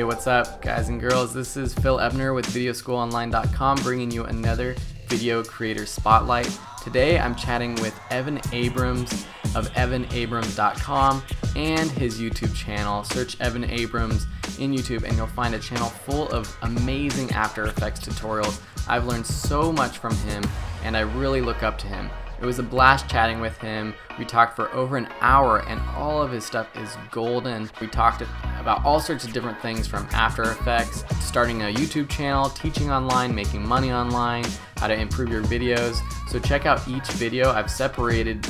Hey, what's up, guys and girls? This is Phil Ebner with VideoSchoolOnline.com bringing you another Video Creator Spotlight. Today I'm chatting with Evan Abrams of EvanAbrams.com and his YouTube channel. Search Evan Abrams in YouTube and you'll find a channel full of amazing After Effects tutorials. I've learned so much from him and I really look up to him. It was a blast chatting with him. We talked for over an hour and all of his stuff is golden. We talked about all sorts of different things from After Effects, starting a YouTube channel, teaching online, making money online, how to improve your videos. So check out each video. I've separated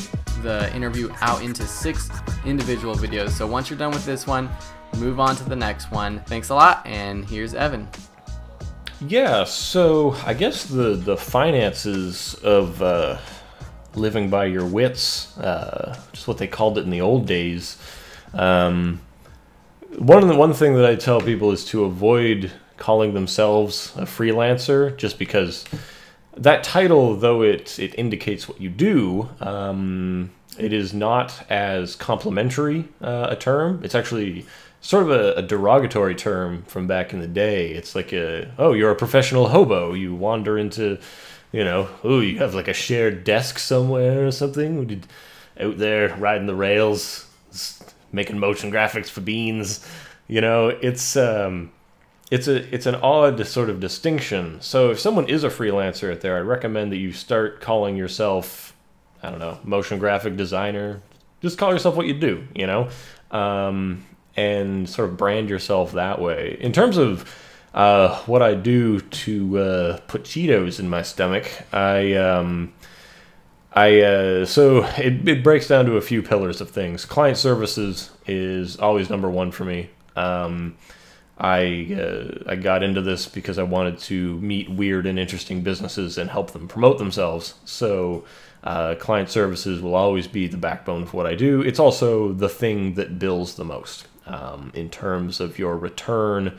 the interview out into 6 individual videos. So once you're done with this one, move on to the next one. Thanks a lot, and here's Evan. Yeah, so I guess the finances of living by your wits, just what they called it in the old days. One thing that I tell people is to avoid calling themselves a freelancer, just because that title, though it indicates what you do, it is not as complimentary a term. It's actually sort of a derogatory term from back in the day. It's like oh, you're a professional hobo. You wander into, oh, you have like a shared desk somewhere or something. Out there riding the rails, making motion graphics for beans. It's an odd sort of distinction. So if someone is a freelancer out there, I recommend that you start calling yourself, I don't know, motion graphic designer. Just call yourself what you do, and sort of brand yourself that way. In terms of what I do to put Cheetos in my stomach, so it breaks down to a few pillars of things. Client services is always number one for me. I got into this because I wanted to meet weird and interesting businesses and help them promote themselves. So client services will always be the backbone of what I do. It's also the thing that bills the most in terms of your return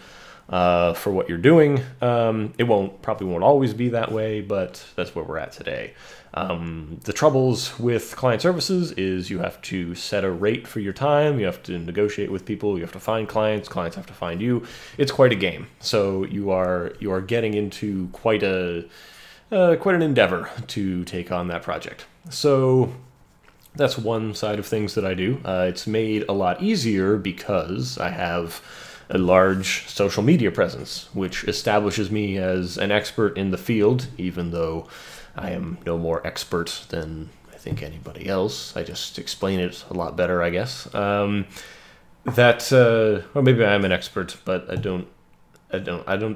for what you're doing. It probably won't always be that way, but that's where we're at today. The troubles with client services is you have to set a rate for your time, you have to negotiate with people, you have to find clients have to find you. It's quite a game. So you are getting into quite an endeavor to take on that project. So that's one side of things that I do. It's made a lot easier because I have a large social media presence, which establishes me as an expert in the field, even though I am no more expert than I think anybody else. I just explain it a lot better, I guess. Well, maybe I'm an expert, but I don't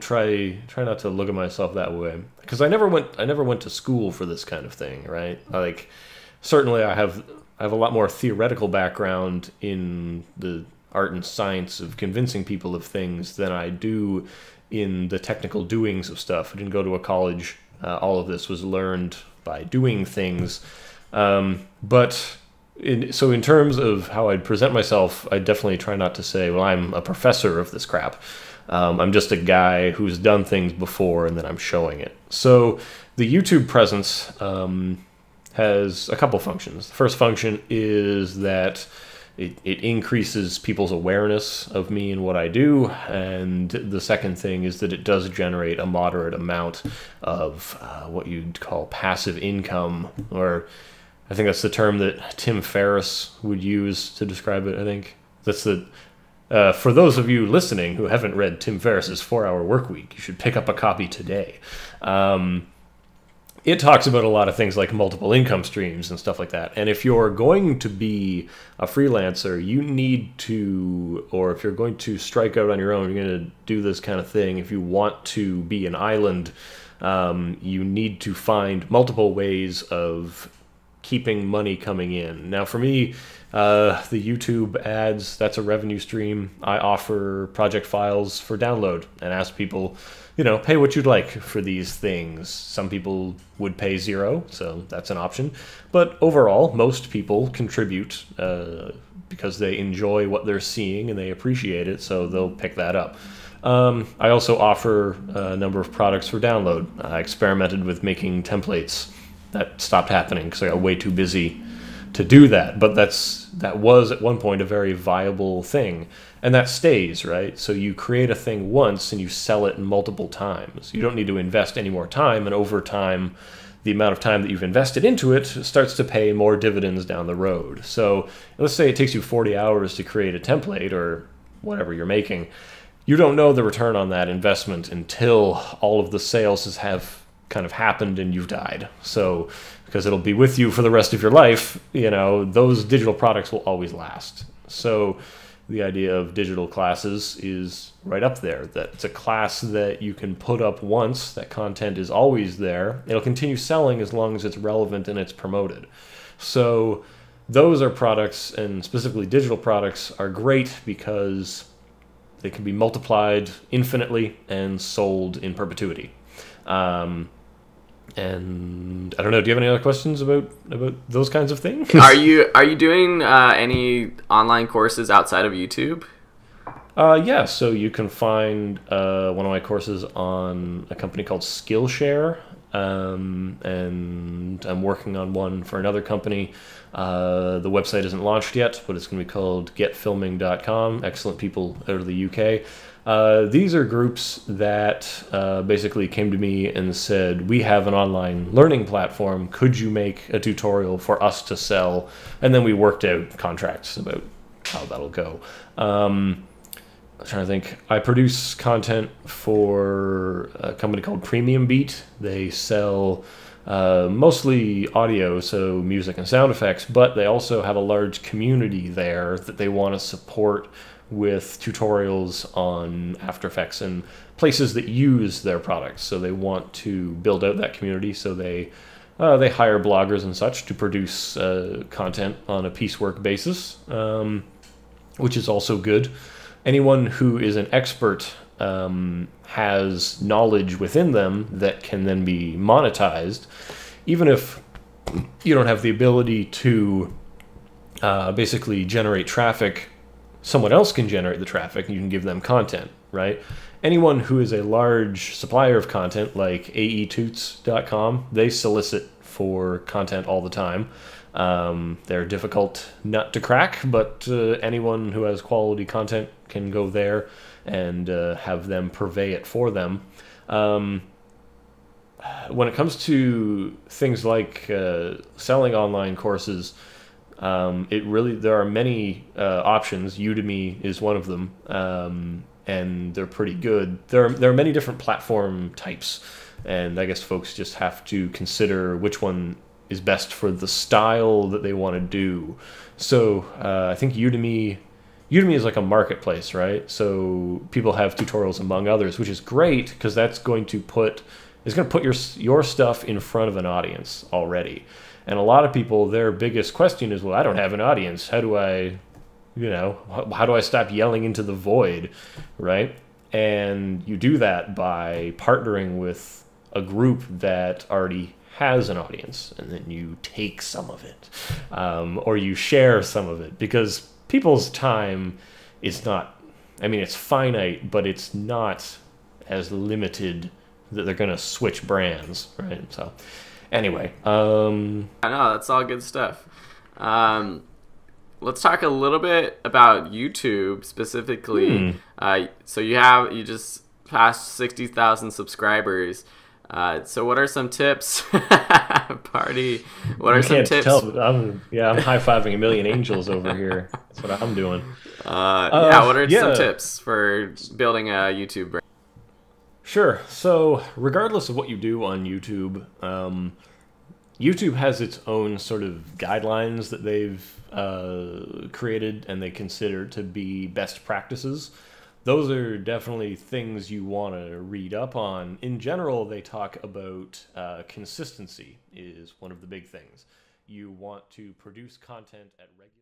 try not to look at myself that way, because I never went to school for this kind of thing, right? Certainly I have a lot more theoretical background in the art and science of convincing people of things than I do in the technical doings of stuff. I didn't go to a college. All of this was learned by doing things. So in terms of how I'd present myself, I definitely try not to say, well, I'm a professor of this crap. I'm just a guy who's done things before and then I'm showing it. So the YouTube presence has a couple functions. The first function is that it increases people's awareness of me and what I do, and the second thing is that it does generate a moderate amount of what you'd call passive income, or I think that's the term that Tim Ferriss would use to describe it. I think that's for those of you listening who haven't read Tim Ferriss's 4-Hour Workweek, you should pick up a copy today. It talks about a lot of things like multiple income streams and stuff like that. And if you're going to be a freelancer, you need to, or if you're going to strike out on your own, you're going to do this kind of thing. If you want to be an island, you need to find multiple ways of keeping money coming in. Now, for me, the YouTube ads, that's a revenue stream. I offer project files for download and ask people, pay what you'd like for these things. Some people would pay $0, so that's an option. But overall, most people contribute because they enjoy what they're seeing and they appreciate it, so they'll pick that up. I also offer a number of products for download. I experimented with making templates. That stopped happening because I got way too busy to do that. But that was at one point a very viable thing, and that stays, right? So you create a thing once and you sell it multiple times. You don't need to invest any more time, and over time, the amount of time that you've invested into it starts to pay more dividends down the road. So let's say it takes you 40 hours to create a template or whatever you're making. You don't know the return on that investment until all of the sales have kind of happened and you've died. So because it'll be with you for the rest of your life, those digital products will always last. So the idea of digital classes is right up there, that it's a class that you can put up once, that content is always there. It'll continue selling as long as it's relevant and it's promoted. So those are products, and specifically digital products, are great because they can be multiplied infinitely and sold in perpetuity. And I don't know, do you have any other questions about those kinds of things? Are you doing any online courses outside of YouTube? Yeah, so you can find one of my courses on a company called Skillshare, and I'm working on one for another company. The website isn't launched yet, but it's going to be called getfilming.com. Excellent people out of the UK. These are groups that basically came to me and said, we have an online learning platform. Could you make a tutorial for us to sell? And then we worked out contracts about how that'll go. I'm trying to think. I produce content for a company called Premium Beat. They sell mostly audio, so music and sound effects, but they also have a large community there that they want to support with tutorials on After Effects and places that use their products. So they want to build out that community, so they hire bloggers and such to produce content on a piecework basis, which is also good. Anyone who is an expert has knowledge within them that can then be monetized, even if you don't have the ability to basically generate traffic. Someone else can generate the traffic and you can give them content, right? Anyone who is a large supplier of content, like aetoots.com, they solicit for content all the time. They're a difficult nut to crack, but anyone who has quality content can go there and have them purvey it for them. When it comes to things like selling online courses, there are many options. Udemy is one of them, and they're pretty good. There are many different platform types, and I guess folks just have to consider which one is best for the style that they want to do. So I think Udemy is like a marketplace, right? So people have tutorials among others, which is great because it's going to put your stuff in front of an audience already. And a lot of people, their biggest question is, well, I don't have an audience. How do I stop yelling into the void, right? And you do that by partnering with a group that already has an audience, and then you take some of it, or you share some of it, because people's time is not, it's finite, but it's not as limited that they're going to switch brands, right? So anyway, I know that's all good stuff. Let's talk a little bit about YouTube specifically. So you just passed 60,000 subscribers. So what are some tips? Party. What are some tips? I'm high-fiving a million angels over here. That's what I'm doing. What are some tips for building a YouTube brand? Sure. So regardless of what you do on YouTube, YouTube has its own sort of guidelines that they've created and they consider to be best practices. Those are definitely things you want to read up on. In general, they talk about consistency is one of the big things. You want to produce content at regular